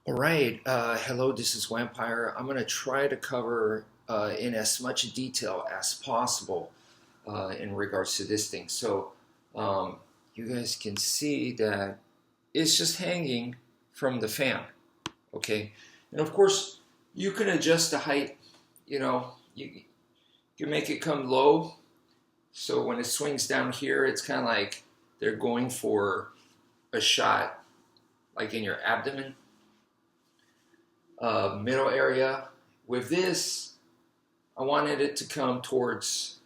All right, hello, this is Wmpyr. I'm going to try to cover in as much detail as possible in regards to this thing. So you guys can see that it's just hanging from the fan, okay? And of course, you can adjust the height, you make it come low. So when it swings down here, it's kind of like they're going for a shot, like in your abdomen. Middle area. With this, I wanted it to come towards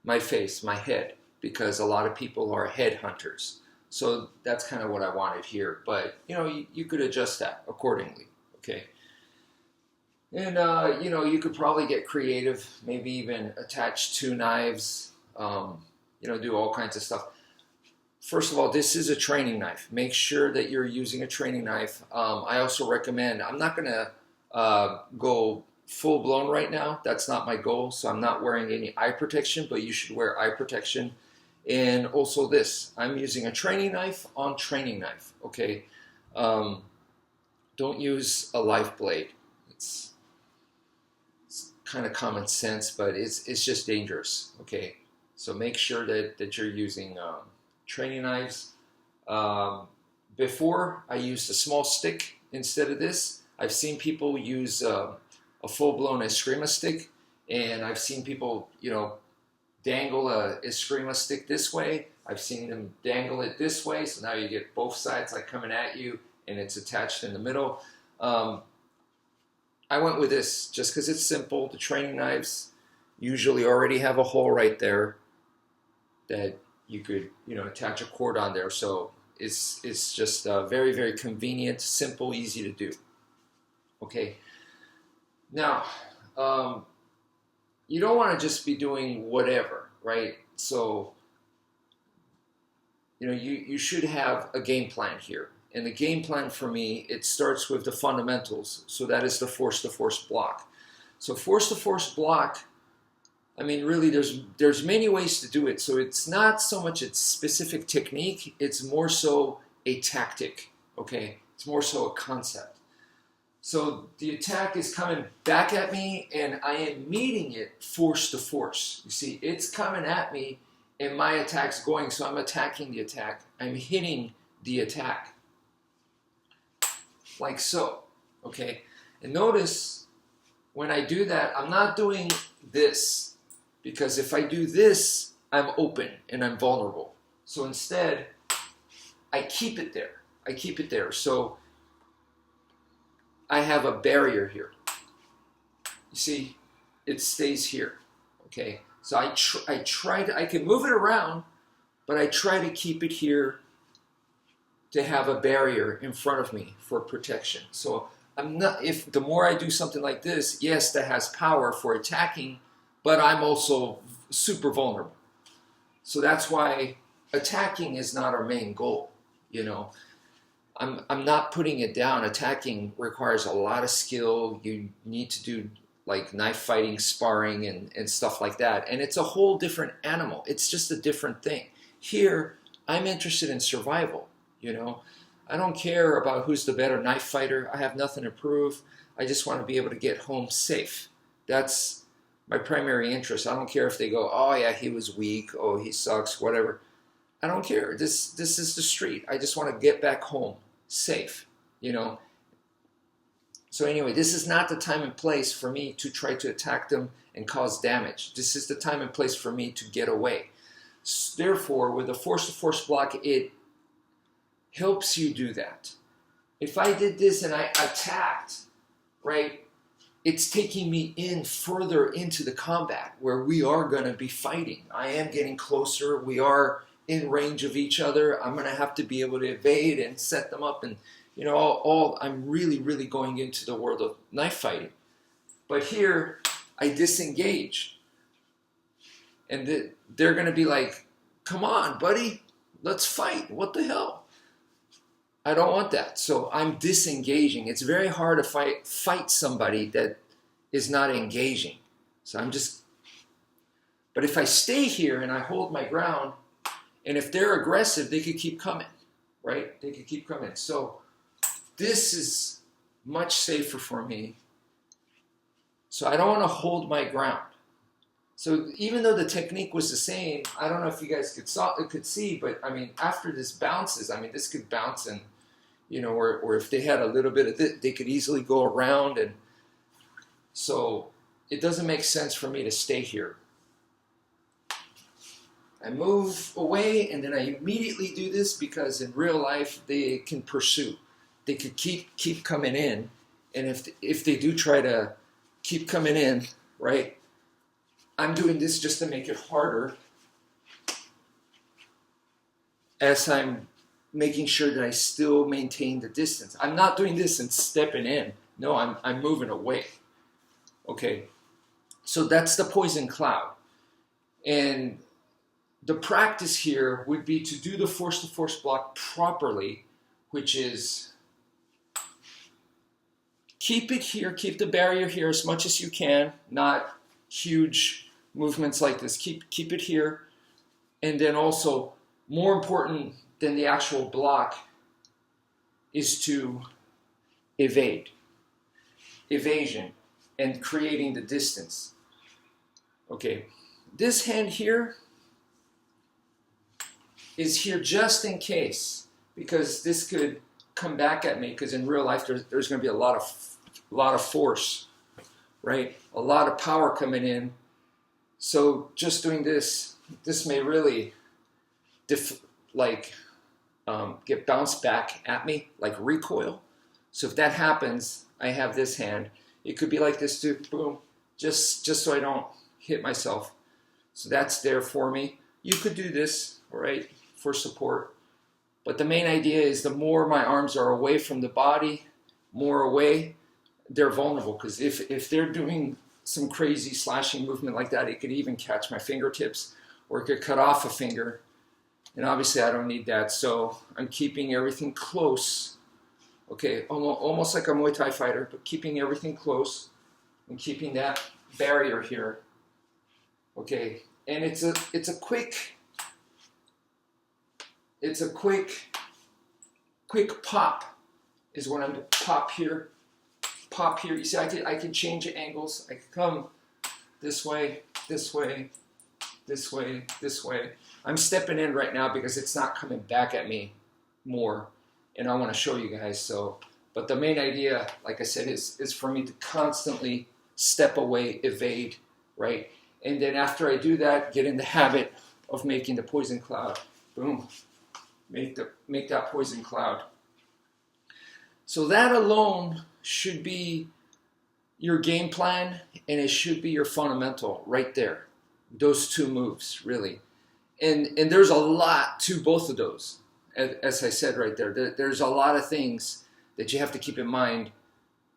my face, my head, because a lot of people are head hunters. So that's kind of what I wanted here. But, you could adjust that accordingly, okay? And, you could probably get creative, maybe even attach two knives, do all kinds of stuff. First of all, this is a training knife. Make sure that you're using a training knife. I also recommend, I'm not going to go full blown right now. That's not my goal. So I'm not wearing any eye protection, but you should wear eye protection. And also this, I'm using a training knife on training knife. Okay. Don't use a live blade. It's kind of common sense, but it's just dangerous. Okay. So make sure that you're using training knives. Before, I used a small stick instead of this. I've seen people use a full-blown Escrima stick, and I've seen people, dangle a Escrima stick this way. I've seen them dangle it this way, so now you get both sides like coming at you, and it's attached in the middle. I went with this just because it's simple. The training knives usually already have a hole right there that you could, attach a cord on there. So it's just very, very convenient, simple, easy to do. Okay. Now, you don't want to just be doing whatever, right? So, you should have a game plan here. And the game plan for me, it starts with the fundamentals. So that is the force-to-force block. So force-to-force block, I mean, really, there's many ways to do it. So it's not so much a specific technique. It's more so a tactic, okay? It's more so a concept. So the attack is coming back at me, and I am meeting it force to force. You see, it's coming at me, and my attack's going, so I'm attacking the attack. I'm hitting the attack. Like so, okay? And notice, when I do that, I'm not doing this, because if I do this, I'm open and I'm vulnerable. So instead, I keep it there. I keep it there. So I have a barrier here. You see, it stays here. Okay, so I can move it around, but I try to keep it here to have a barrier in front of me for protection. So I'm not. If the more I do something like this, yes, that has power for attacking, but I'm also super vulnerable. So that's why attacking is not our main goal. I'm not putting it down. Attacking requires a lot of skill. You need to do like knife fighting, sparring, and stuff like that. And it's a whole different animal. It's just a different thing. Here, I'm interested in survival, I don't care about who's the better knife fighter. I have nothing to prove. I just want to be able to get home safe. That's my primary interest. I don't care if they go, oh yeah, he was weak, oh he sucks, whatever. I don't care. This is the street. I just want to get back home safe, So anyway, this is not the time and place for me to try to attack them and cause damage. This is the time and place for me to get away. Therefore, with the force-to-force block, it helps you do that. If I did this and I attacked, right, it's taking me in further into the combat where we are going to be fighting. I am getting closer. We are in range of each other. I'm going to have to be able to evade and set them up, and I'm really, really going into the world of knife fighting. But here, I disengage, and they're going to be like, "Come on, buddy, let's fight. What the hell?" I don't want that, so I'm disengaging. It's very hard to fight somebody that is not engaging. So but if I stay here and I hold my ground, and if they're aggressive, they could keep coming, right? They could keep coming. So this is much safer for me. So I don't want to hold my ground. So even though the technique was the same, I don't know if you guys could see, but I mean, after this bounces, I mean, this could bounce and, you know, or if they had a little bit of it, they could easily go around. And so it doesn't make sense for me to stay here. I move away and then I immediately do this because in real life they can pursue. They could keep coming in, and if they do try to keep coming in, right? I'm doing this just to make it harder as I'm making sure that I still maintain the distance. I'm not doing this and stepping in. No, I'm moving away. Okay, so that's the poison cloud. And the practice here would be to do the force-to-force block properly, which is keep it here, keep the barrier here as much as you can, not huge movements like this. Keep it here. And then also, more important than the actual block is to evade. Evasion and creating the distance. Okay, this hand here is here just in case, because this could come back at me, because in real life there's going to be a lot of force, right? A lot of power coming in. So just doing this may really get bounced back at me, like recoil. So if that happens, I have this hand. It could be like this too, boom, just so I don't hit myself. So that's there for me. You could do this, all right, for support. But the main idea is the more my arms are away from the body, more away, they're vulnerable. Because if they're doing some crazy slashing movement like that, it could even catch my fingertips, or it could cut off a finger. And obviously I don't need that. So I'm keeping everything close. Okay, almost like a Muay Thai fighter, but keeping everything close and keeping that barrier here. Okay, and it's a quick pop is what I'm pop here. You see, I can change the angles. I can come this way, this way, this way, this way. I'm stepping in right now because it's not coming back at me more, and I want to show you guys. So, but the main idea, like I said, is for me to constantly step away, evade, right? And then after I do that, get in the habit of making the poison cloud. Boom. Make that poison cloud. So that alone should be your game plan, and it should be your fundamental right there. Those two moves, really. And there's a lot to both of those. As I said right there, there's a lot of things that you have to keep in mind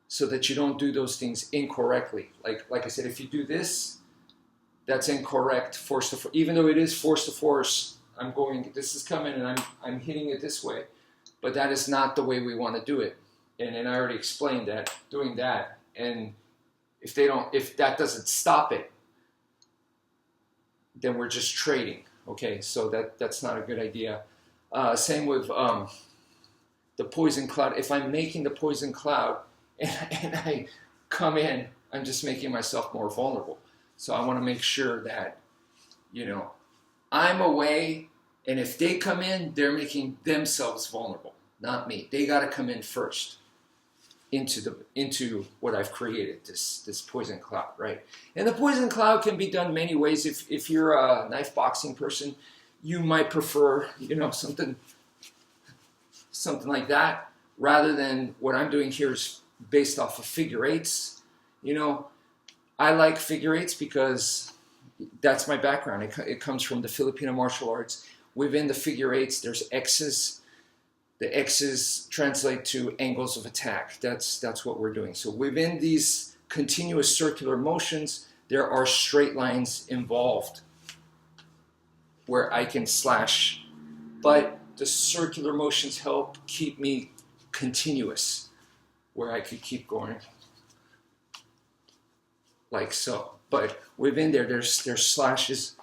so that you don't do those things incorrectly. Like I said, if you do this, that's incorrect. Force to force, even though it is force to force, this is coming and I'm hitting it this way, but that is not the way we want to do it. And I already explained that, doing that, and if that doesn't stop it, then we're just trading. Okay, so that's not a good idea. Same with the poison cloud. If I'm making the poison cloud and I come in, I'm just making myself more vulnerable. So I want to make sure that, I'm away, and if they come in, they're making themselves vulnerable, not me. They got to come in first into what I've created, this poison cloud, right? And the poison cloud can be done many ways. If you're a knife boxing person, you might prefer, something like that, rather than what I'm doing here is based off of figure eights. I like figure eights because that's my background. It comes from the Filipino martial arts. Within the figure eights, there's X's. The X's translate to angles of attack. That's what we're doing. So within these continuous circular motions, there are straight lines involved where I can slash. But the circular motions help keep me continuous, where I could keep going like so. But within there's slashes,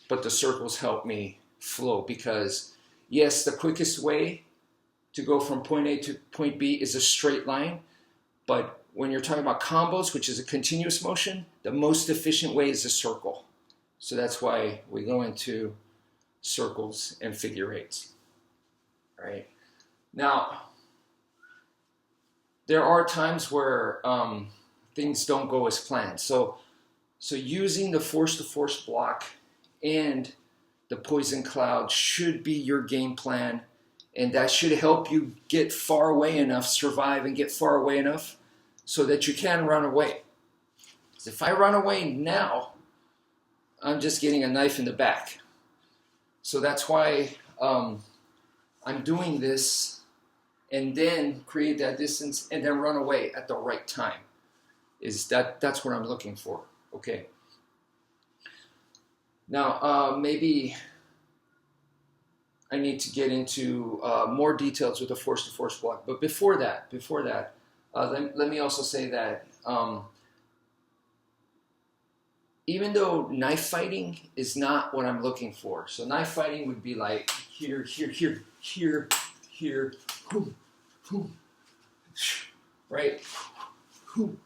but the circles help me flow, because yes, the quickest way to go from point A to point B is a straight line. But when you're talking about combos, which is a continuous motion, the most efficient way is a circle. So that's why we go into circles and figure eights. All right. Now, there are times where things don't go as planned. So using the force-to-force block and the poison cloud should be your game plan, and that should help you get far away enough, survive and get far away enough so that you can run away. Because if I run away now, I'm just getting a knife in the back. So that's why I'm doing this and then create that distance and then run away at the right time. That's what I'm looking for. Okay. Now, maybe I need to get into more details with the force-to-force block. But before that, let me also say that even though knife fighting is not what I'm looking for, so knife fighting would be like here, boom, boom, right, boom,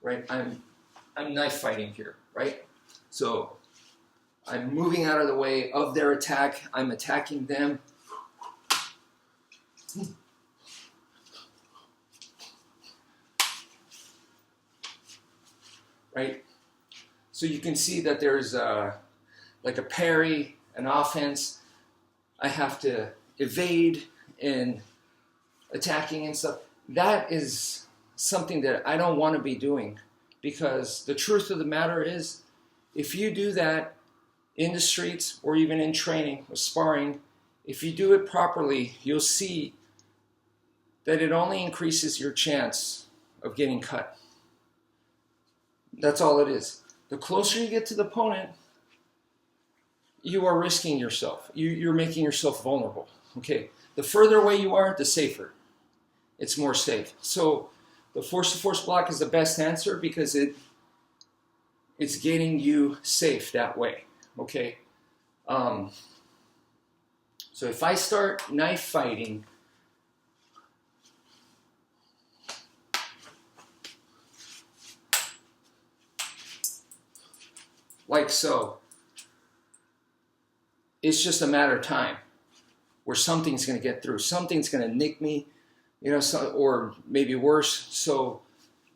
right. I'm knife fighting here, right? So I'm moving out of the way of their attack. I'm attacking them. Right? So you can see that there's like a parry, an offense. I have to evade and attacking and stuff. That is something that I don't want to be doing, because the truth of the matter is, if you do that in the streets or even in training or sparring, if you do it properly, you'll see that it only increases your chance of getting cut. That's all it is. The closer you get to the opponent, you are risking yourself. You're making yourself vulnerable. Okay. The further away you are, the safer. It's more safe. So the force-to-force block is the best answer because it's getting you safe that way. Okay. So if I start knife fighting, like so, it's just a matter of time where something's going to get through. Something's going to nick me, or maybe worse. So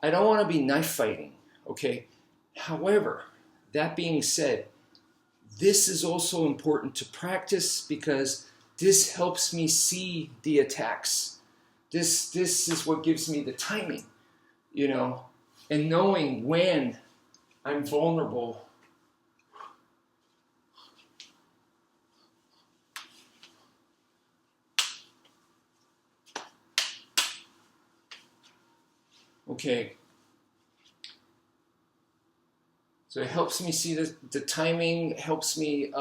I don't want to be knife fighting, okay? However, that being said, this is also important to practice because this helps me see the attacks. This is what gives me the timing, and knowing when I'm vulnerable. Okay, so it helps me see the timing, helps me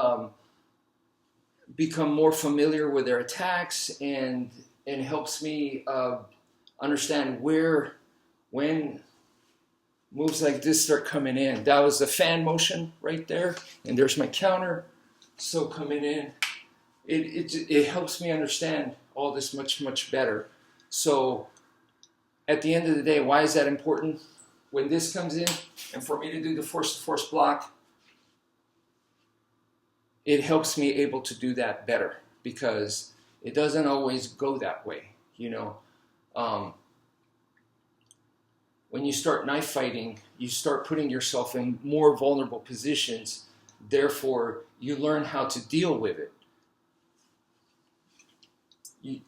become more familiar with their attacks, and helps me understand when moves like this start coming in. That was the fan motion right there, and there's my counter. So coming in, it helps me understand all this much better. So at the end of the day, why is that important? When this comes in, and for me to do the force-to-force block, it helps me able to do that better because it doesn't always go that way, When you start knife fighting, you start putting yourself in more vulnerable positions. Therefore, you learn how to deal with it.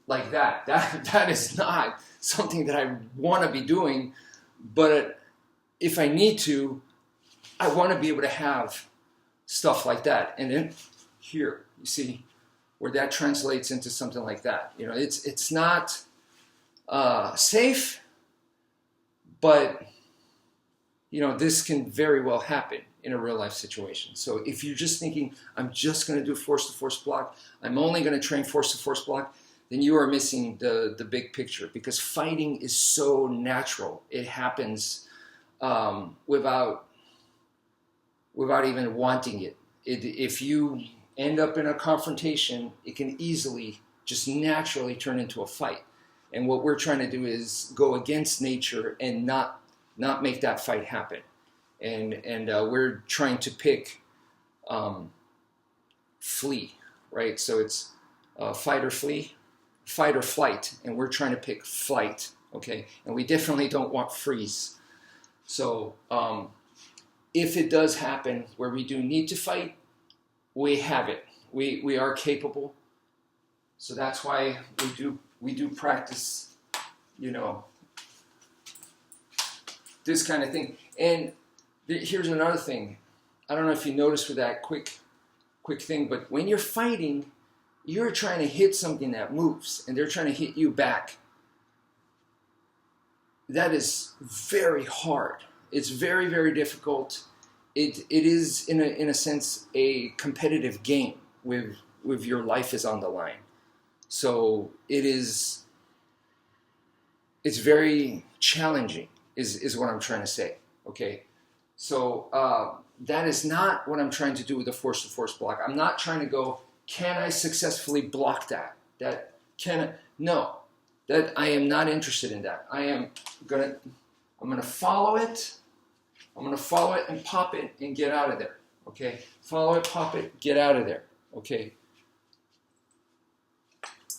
Like that. That is not something that I want to be doing, but if I need to, I want to be able to have stuff like that. And then here, you see where that translates into something like that. It's not safe, but this can very well happen in a real life situation. So if you're just thinking, I'm just going to do force-to-force block, I'm only going to train force-to-force block, then you are missing the big picture, because fighting is so natural. It happens without even wanting it. If you end up in a confrontation, it can easily just naturally turn into a fight. And what we're trying to do is go against nature and not make that fight happen. And we're trying to pick flee, right? So it's fight or flee, fight or flight, and we're trying to pick flight, okay? And we definitely don't want freeze. So if it does happen where we do need to fight, we have it. We are capable. So that's why we do practice, you know, this kind of thing. And here's another thing. I don't know if you noticed with that quick thing, but when you're fighting, you're trying to hit something that moves, and they're trying to hit you back. That is very hard. It's very, very difficult. It is in a sense a competitive game with your life is on the line. So it's very challenging is what I'm trying to say. Okay. So that is not what I'm trying to do with the force-to-force block. I'm not trying to go, can I successfully block that? No, that I am not interested in that. I'm gonna follow it. I'm gonna follow it and pop it and get out of there. Okay, follow it, pop it, get out of there. Okay.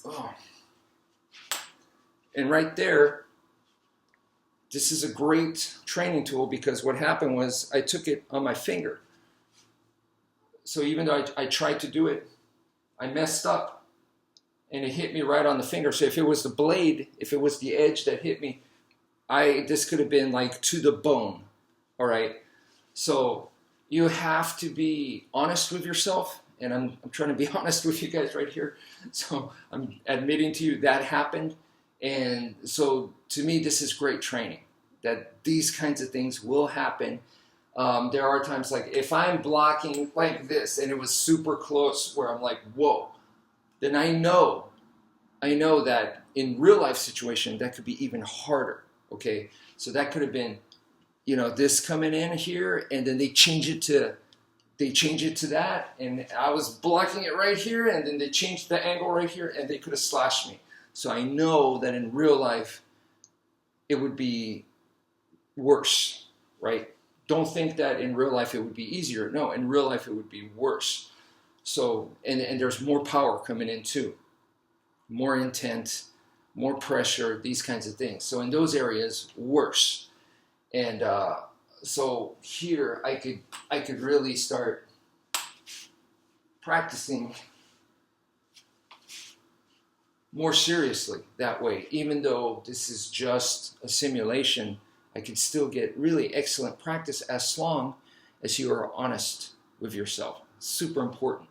Oh. And right there, this is a great training tool, because what happened was I took it on my finger. So even though I tried to do it, I messed up and it hit me right on the finger. So if it was the blade, if it was the edge that hit me, this could have been like to the bone. All right. So you have to be honest with yourself. And I'm trying to be honest with you guys right here. So I'm admitting to you that happened. And so to me, this is great training, that these kinds of things will happen. There are times like if I'm blocking like this and it was super close where I'm like, whoa, then I know that in real life situation, that could be even harder. Okay. So that could have been, you know, this coming in here, and then they change it to that. And I was blocking it right here, and then they changed the angle right here, and they could have slashed me. So I know that in real life, it would be worse, right? Don't think that in real life it would be easier. No, in real life it would be worse. So, and there's more power coming in too. More intent, more pressure, these kinds of things. So in those areas, worse. And so here I could really start practicing more seriously that way. Even though this is just a simulation, I could still get really excellent practice as long as you are honest with yourself. Super important.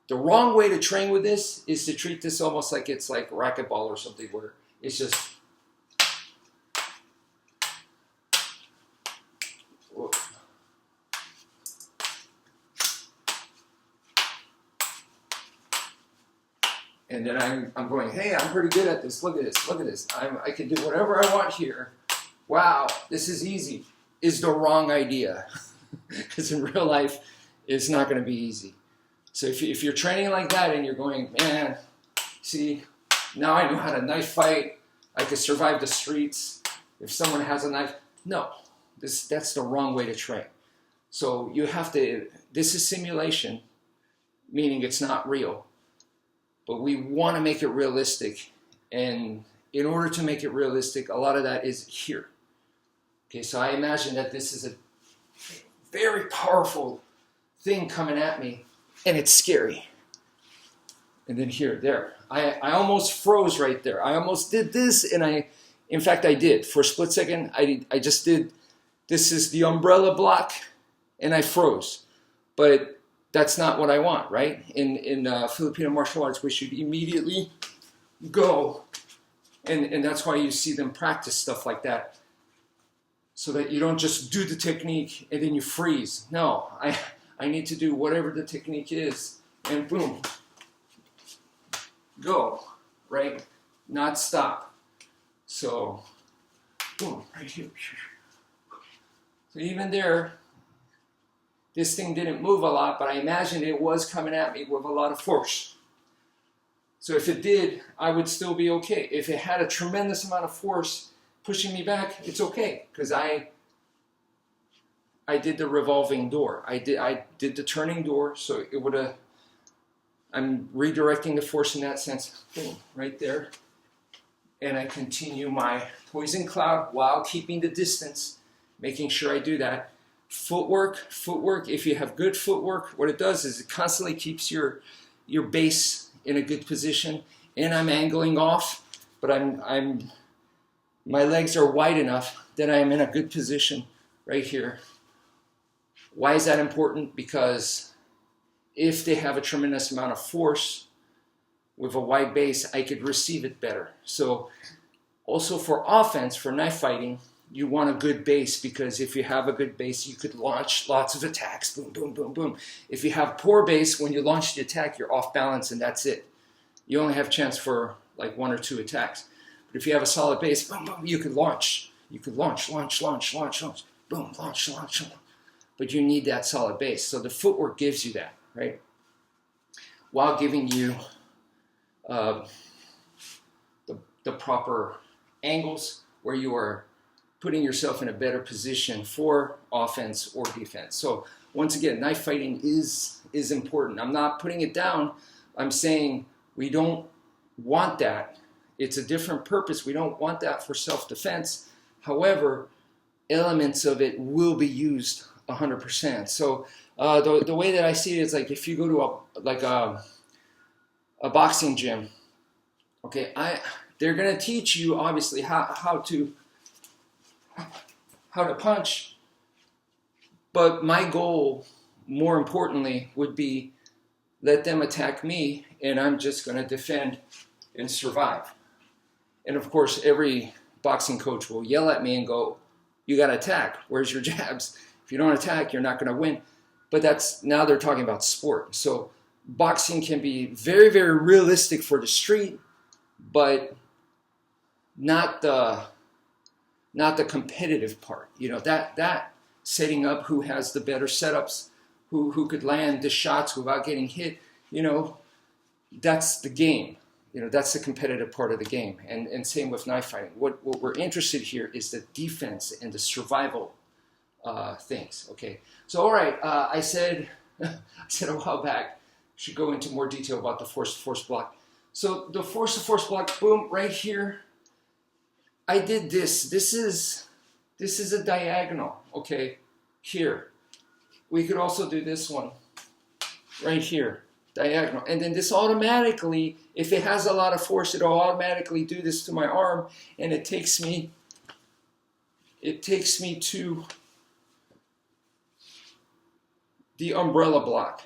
The wrong way to train with this is to treat this almost like it's like racquetball or something, where it's just and then I'm going, hey, I'm pretty good at this. Look at this. Look at this. I can do whatever I want here. Wow, this is easy. Is the wrong idea. Because in real life, it's not going to be easy. So if you're training like that and you're going, man, see, now I know how to knife fight. I could survive the streets. If someone has a knife. No, that's the wrong way to train. So you have to, this is simulation, meaning it's not real. But we want to make it realistic. And in order to make it realistic, a lot of that is here. Okay, so I imagine that this is a very powerful thing coming at me, and it's scary. And then here, there. I almost froze right there. I almost did this, and in fact, I did. For a split second, I just did, this is the umbrella block, and I froze. But that's not what I want, right? In Filipino martial arts, we should immediately go. And that's why you see them practice stuff like that. So that you don't just do the technique and then you freeze. No, I need to do whatever the technique is. And boom. Go, right? Not stop. So, boom, right here. So even there, this thing didn't move a lot, but I imagined it was coming at me with a lot of force. So if it did, I would still be okay. If it had a tremendous amount of force pushing me back, it's okay, because I did the revolving door. I did the turning door, so it would have. I'm redirecting the force in that sense. Boom, right there. And I continue my poison cloud while keeping the distance, making sure I do that. Footwork. If you have good footwork, what it does is it constantly keeps your base in a good position. And I'm angling off, but my legs are wide enough that I am in a good position right here. Why is that important? Because if they have a tremendous amount of force with a wide base, I could receive it better. So also for offense, for knife fighting, you want a good base, because if you have a good base, you could launch lots of attacks. Boom, boom, boom, boom. If you have poor base, when you launch the attack, you're off balance and that's it. You only have chance for like 1 or 2 attacks. But if you have a solid base, boom, boom, you could launch. You could launch. Boom, launch. But you need that solid base. So the footwork gives you that, right? While giving you the proper angles where you are putting yourself in a better position for offense or defense. So once again, knife fighting is important. I'm not putting it down. I'm saying we don't want that. It's a different purpose. We don't want that for self-defense. However, elements of it will be used 100%. So the way that I see it is like if you go to a boxing gym, okay, they're going to teach you obviously how to punch, but my goal, more importantly, would be let them attack me, and I'm just going to defend and survive. And of course, every boxing coach will yell at me and go, "You got to attack. Where's your jabs? If you don't attack, you're not going to win." But now they're talking about sport. So boxing can be very, very realistic for the street, but not the competitive part. You know, that setting up who has the better setups, who could land the shots without getting hit, you know, that's the game. You know, that's the competitive part of the game. And same with knife fighting. What we're interested here is the defense and the survival things. Okay. So, all right, I said a while back, should go into more detail about the force-to-force block. So the force-to-force block, boom, right here. I did this. This is a diagonal, okay, here. We could also do this one right here, diagonal. And then this automatically, if it has a lot of force, it'll automatically do this to my arm, and it takes me to the umbrella block.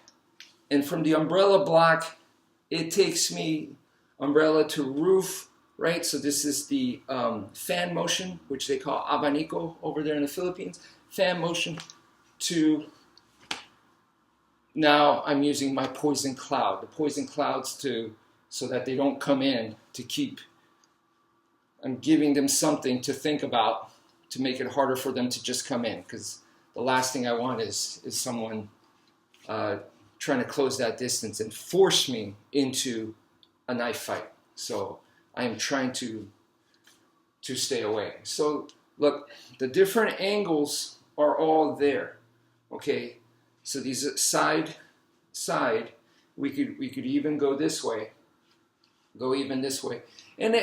And from the umbrella block, it takes me umbrella to roof, right? So this is the fan motion, which they call abanico over there in the Philippines. Fan motion to, now I'm using my poison cloud. The poison clouds so that they don't come in, to keep, I'm giving them something to think about to make it harder for them to just come in. Because the last thing I want is someone trying to close that distance and force me into a knife fight. So I am trying to stay away. So look, the different angles are all there. Okay, so these side, we could even go this way, and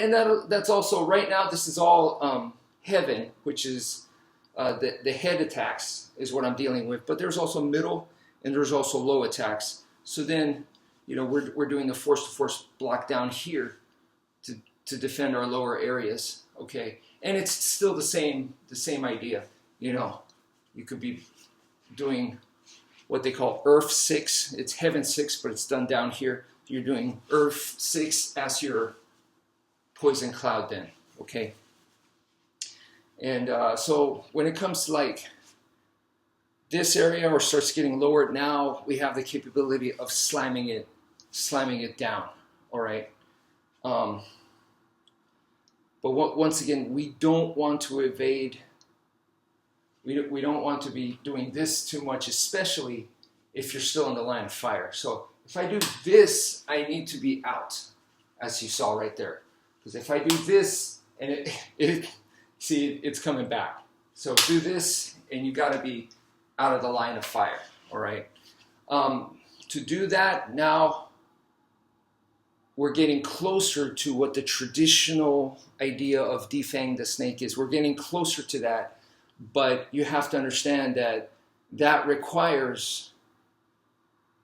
that's also right now. This is all heaven, which is the head attacks is what I'm dealing with. But there's also middle and there's also low attacks. So then, you know, we're doing the force-to-force block down here to defend our lower areas, okay? And it's still the same idea, you know. You could be doing what they call Earth 6. It's Heaven 6, but it's done down here. You're doing Earth 6 as your poison cloud then, okay? And so when it comes to like this area or starts getting lower, now we have the capability of slamming it down, all right? But once again, we don't want to evade. We don't want to be doing this too much, especially if you're still in the line of fire. So if I do this, I need to be out. as you saw right there. Because if I do this, and see, it's coming back. So do this, and you got to be out of the line of fire, all right? To do that, now we're getting closer to what the traditional idea of defanging the snake is. We're getting closer to that, but you have to understand that that requires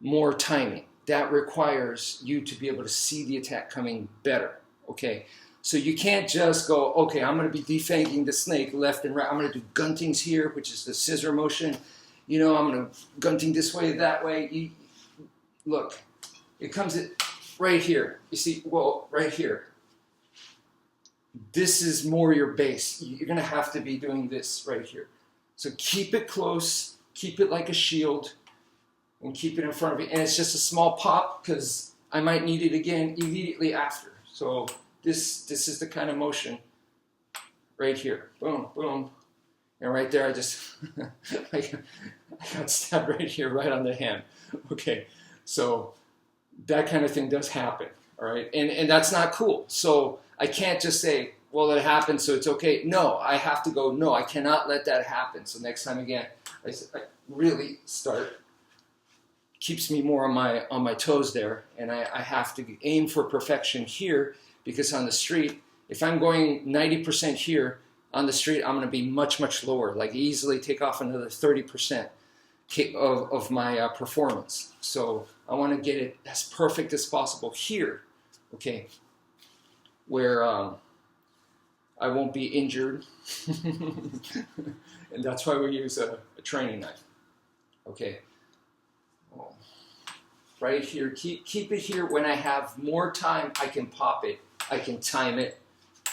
more timing. That requires you to be able to see the attack coming better, okay? So you can't just go, okay, I'm going to be defanging the snake left and right. I'm going to do guntings here, which is the scissor motion. You know, I'm going to gunting this way, that way. Look, it comes right here. You see, well, right here. This is more your base. You're going to have to be doing this right here. So keep it close, keep it like a shield, and keep it in front of you. And it's just a small pop because I might need it again immediately after. So this is the kind of motion right here. Boom, boom. And right there, I just, I got stabbed right here, right on the hand. Okay, so that kind of thing does happen, all right? And that's not cool. So I can't just say, well, it happened, so it's okay. No, I have to go, no, I cannot let that happen. So next time again, I really start, keeps me more on my toes there, and I have to aim for perfection here, because on the street, if I'm going 90% here, on the street, I'm going to be much, much lower, like easily take off another 30% of my performance. So I want to get it as perfect as possible here, okay, where I won't be injured. And that's why we use a training knife, okay. Right here, keep it here. When I have more time, I can pop it, I can time it,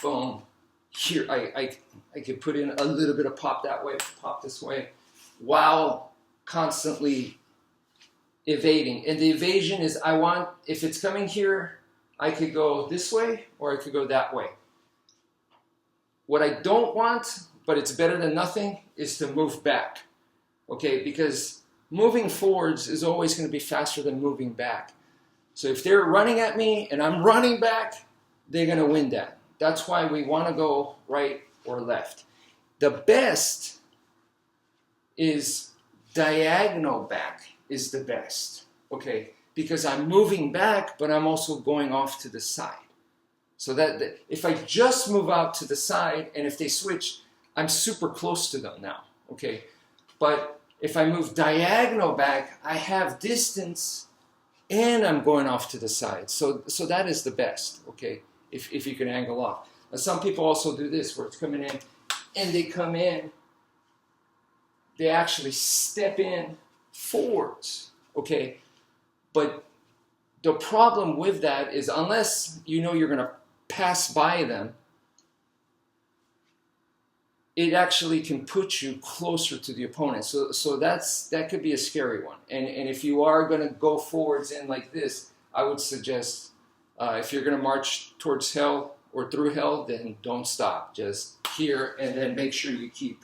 boom. Here, I can put in a little bit of pop that way, pop this way, while constantly evading. And the evasion is, if it's coming here, I could go this way or I could go that way. What I don't want, but it's better than nothing, is to move back, okay? Because moving forwards is always going to be faster than moving back. So if they're running at me and I'm running back, they're going to win that. That's why we want to go right or left. The best is diagonal back is the best, okay? Because I'm moving back, but I'm also going off to the side. So that if I just move out to the side, and if they switch, I'm super close to them now, okay? But if I move diagonal back, I have distance, and I'm going off to the side. So that is the best, okay? If you can angle off. Now, some people also do this, where it's coming in, and they come in, they actually step in forwards, okay? But the problem with that is, unless you know you're going to pass by them, it actually can put you closer to the opponent. So that could be a scary one. And if you are going to go forwards in like this, I would suggest, if you're going to march towards hell or through hell, then don't stop. Just here, and then make sure you keep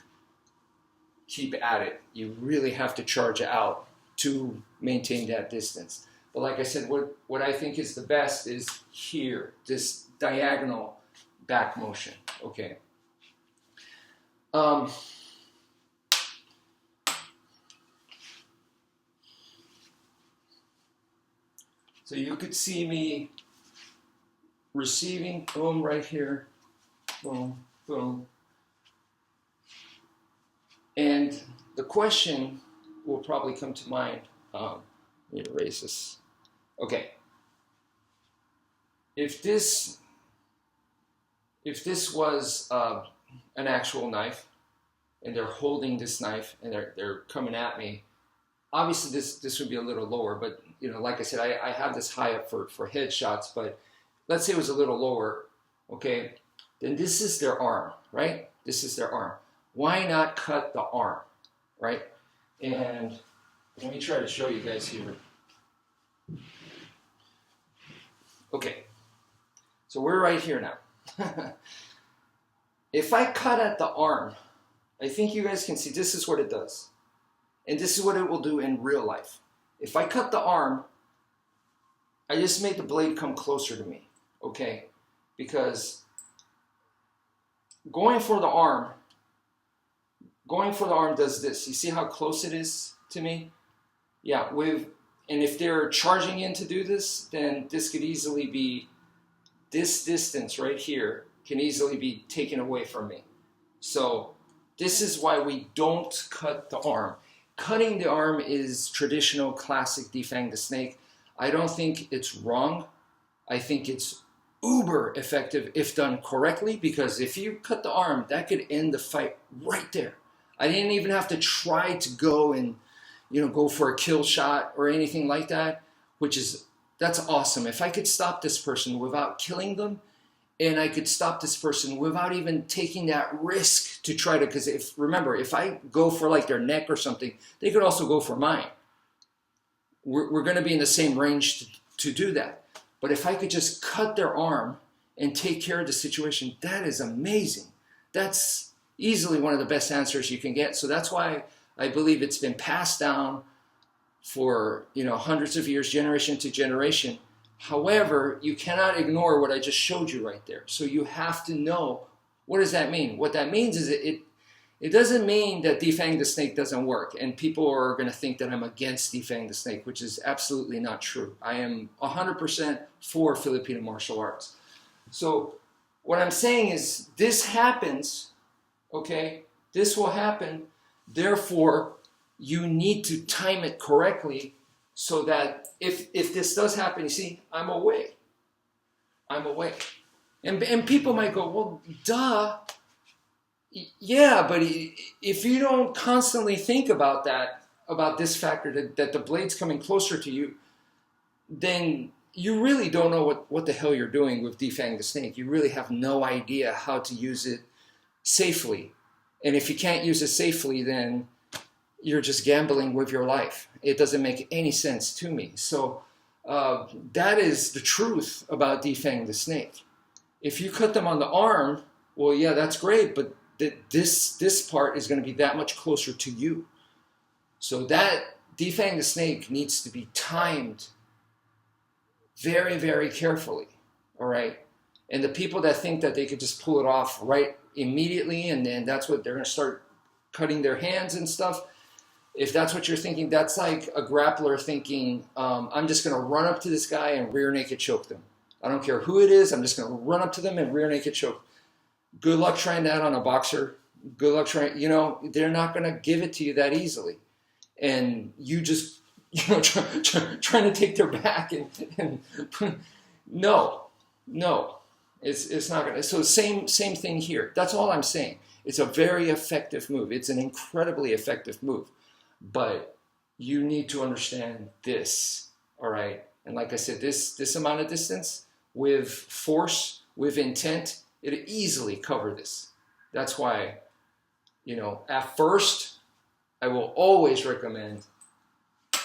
at it. You really have to charge out to maintain that distance. But like I said, what I think is the best is here, this diagonal back motion, okay? So you could see me receiving, boom, right here, boom, boom. And the question will probably come to mind, let me erase this. Okay. If this was an actual knife, and they're holding this knife, and they're coming at me, obviously this would be a little lower, but you know, like I said, I have this high up for headshots, but let's say it was a little lower, okay, then this is their arm, right? This is their arm. Why not cut the arm, right? And let me try to show you guys here. Okay, so we're right here now. If I cut at the arm, I think you guys can see this is what it does. And this is what it will do in real life. If I cut the arm, I just made the blade come closer to me. okay? Because going for the arm does this. You see how close it is to me? Yeah, and if they're charging in to do this, then this could easily be, this distance right here can easily be taken away from me. So this is why we don't cut the arm. Cutting the arm is traditional, classic defang the snake. I don't think it's wrong. I think it's uber effective if done correctly, because if you cut the arm, that could end the fight right there. I didn't even have to try to go and, go for a kill shot or anything like that, that's awesome. If I could stop this person without killing them, and I could stop this person without even taking that risk to try to, because remember, if I go for like their neck or something, they could also go for mine. We're going to be in the same range to do that. But if I could just cut their arm and take care of the situation, that is amazing. That's easily one of the best answers you can get. So that's why I believe it's been passed down for hundreds of years, generation to generation. However, you cannot ignore what I just showed you right there. So you have to know, what does that mean? What that means is it doesn't mean that defang the snake doesn't work. And people are going to think that I'm against defang the snake, which is absolutely not true. I am 100% for Filipino martial arts. So what I'm saying is this happens, okay? This will happen. Therefore, you need to time it correctly, so that if this does happen, you see, I'm away. And people might go, well, duh. Yeah, but if you don't constantly think about this factor, that the blade's coming closer to you, then you really don't know what the hell you're doing with defang the snake. You really have no idea how to use it safely. And if you can't use it safely, then you're just gambling with your life. It doesn't make any sense to me. So that is the truth about defang the snake. If you cut them on the arm, well, yeah, that's great, but this part is going to be that much closer to you. So that defang the snake needs to be timed very, very carefully, all right? And the people that think that they could just pull it off right immediately, and then that's what they're going to start cutting their hands and stuff, if that's what you're thinking, that's like a grappler thinking, I'm just going to run up to this guy and rear naked choke them. I don't care who it is, I'm just going to run up to them and rear naked choke. Good luck trying that on a boxer. Good luck trying, they're not going to give it to you that easily. And you just, trying to take their back and no, it's not going to. So same thing here. That's all I'm saying. It's a very effective move. It's an incredibly effective move. But you need to understand this, all right? And like I said, this amount of distance with force, with intent, it'll easily cover this. That's why, at first, I will always recommend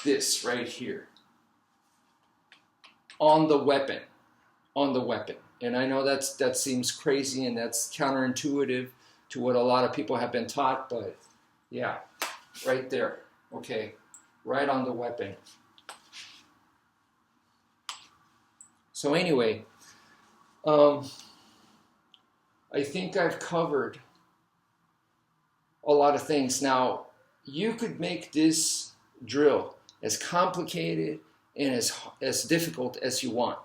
this right here. On the weapon. And I know that seems crazy and that's counterintuitive to what a lot of people have been taught, but yeah, right there, okay, right on the weapon. So anyway, I think I've covered a lot of things. Now, you could make this drill as complicated and as difficult as you want.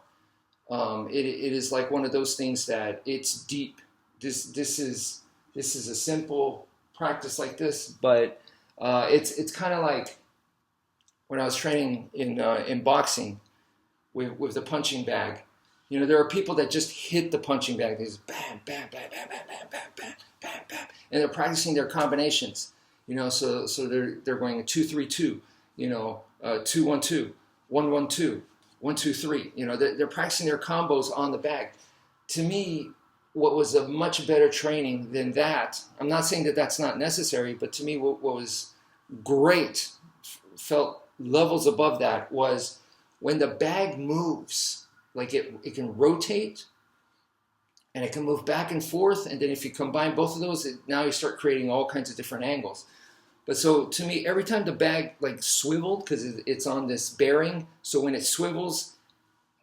It is like one of those things that it's deep. This is a simple practice like this, but it's kind of like when I was training in boxing with the punching bag. There are people that just hit the punching bag. They just bam, bam, bam, bam, bam, bam, bam, bam, bam, bam, and they're practicing their combinations. So they're going 2-3-2, 2-1-2, 1-1-2, 1-2-3. They're practicing their combos on the bag. To me, what was a much better training than that, I'm not saying that that's not necessary, but to me what was great, felt levels above that, was when the bag moves, like it can rotate and it can move back and forth, and then if you combine both of those, now you start creating all kinds of different angles. But so to me, every time the bag like swiveled, because it's on this bearing, so when it swivels,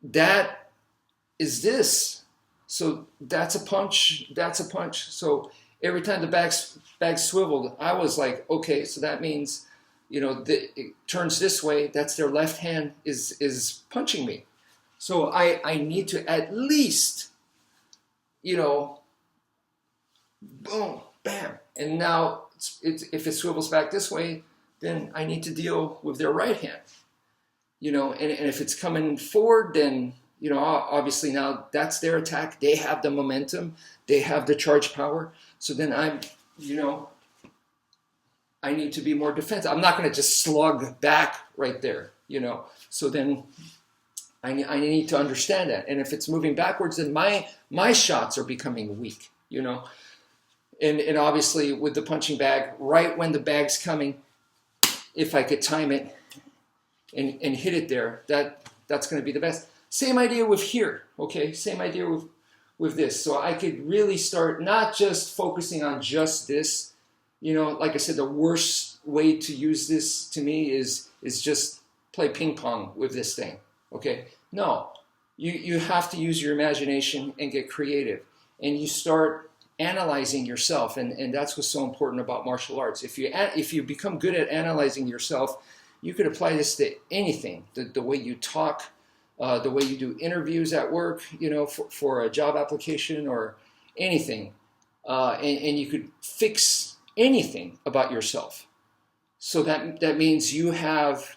that is this. So that's a punch, that's a punch. So every time the bag swiveled, I was like, okay, so that means, it turns this way, that's their left hand is punching me. So I need to at least, boom, bam. And now if it swivels back this way, then I need to deal with their right hand. And if it's coming forward, then, obviously now that's their attack. They have the momentum. They have the charge power. So then I need to be more defensive. I'm not going to just slug back right there, So then I need to understand that. And if it's moving backwards, then my shots are becoming weak, And obviously with the punching bag, right when the bag's coming, if I could time it and hit it there, that's going to be the best. Same idea with here, okay? Same idea with this. So I could really start not just focusing on just this. Like I said, the worst way to use this to me is just play ping pong with this thing, okay? No, you have to use your imagination and get creative. And you start analyzing yourself, and that's what's so important about martial arts. If you become good at analyzing yourself, you could apply this to anything. The way you talk, the way you do interviews at work, for a job application or anything, and you could fix anything about yourself. So that means you have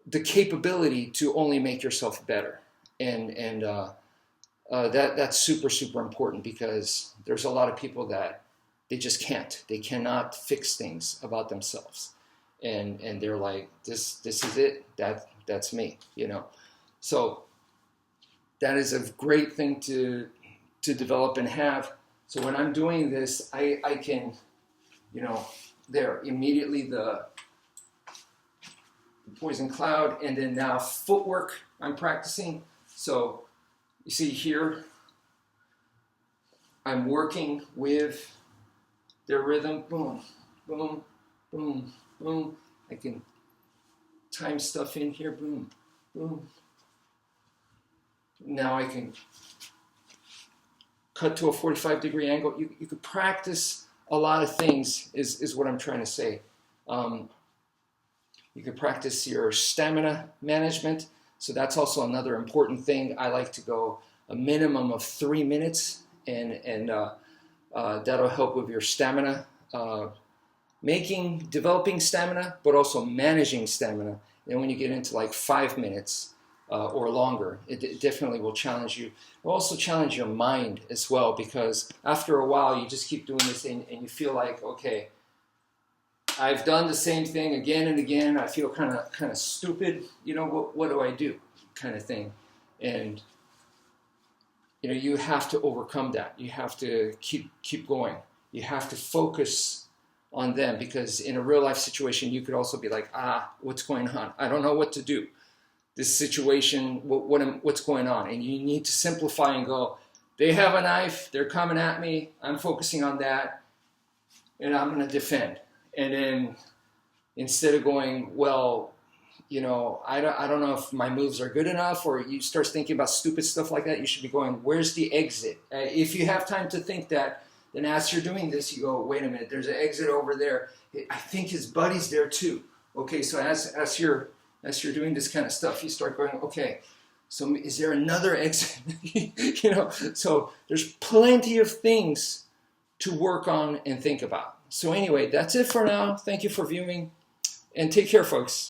the capability to only make yourself better, and that's super, super important, because there's a lot of people that they just can't. They cannot fix things about themselves, and they're like, this is it. That's me. So that is a great thing to develop and have. So when I'm doing this, I can, there immediately the poison cloud, and then now footwork I'm practicing. So you see here, I'm working with their rhythm. Boom, boom, boom, boom. I can time stuff in here. Boom, boom. Now I can cut to a 45-degree angle. You could practice a lot of things, is what I'm trying to say. You could practice your stamina management. So that's also another important thing. I like to go a minimum of 3 minutes, and that'll help with your stamina, developing stamina, but also managing stamina. And when you get into like 5 minutes or longer, it definitely will challenge you. It will also challenge your mind as well, because after a while you just keep doing this thing and you feel like, okay, I've done the same thing again and again. I feel kind of stupid. What do I do? Kind of thing. And you have to overcome that. You have to keep going. You have to focus on them, because in a real life situation, you could also be like, what's going on? I don't know what to do. This situation, what's going on? And you need to simplify and go, they have a knife. They're coming at me. I'm focusing on that, and I'm going to defend. And then instead of going, well, I don't know if my moves are good enough, or you start thinking about stupid stuff like that, you should be going, where's the exit? If you have time to think that, then as you're doing this, you go, wait a minute, there's an exit over there. I think his buddy's there too. Okay, so as you're doing this kind of stuff, you start going, okay, so is there another exit? So there's plenty of things to work on and think about. So anyway, that's it for now. Thank you for viewing, and take care, folks.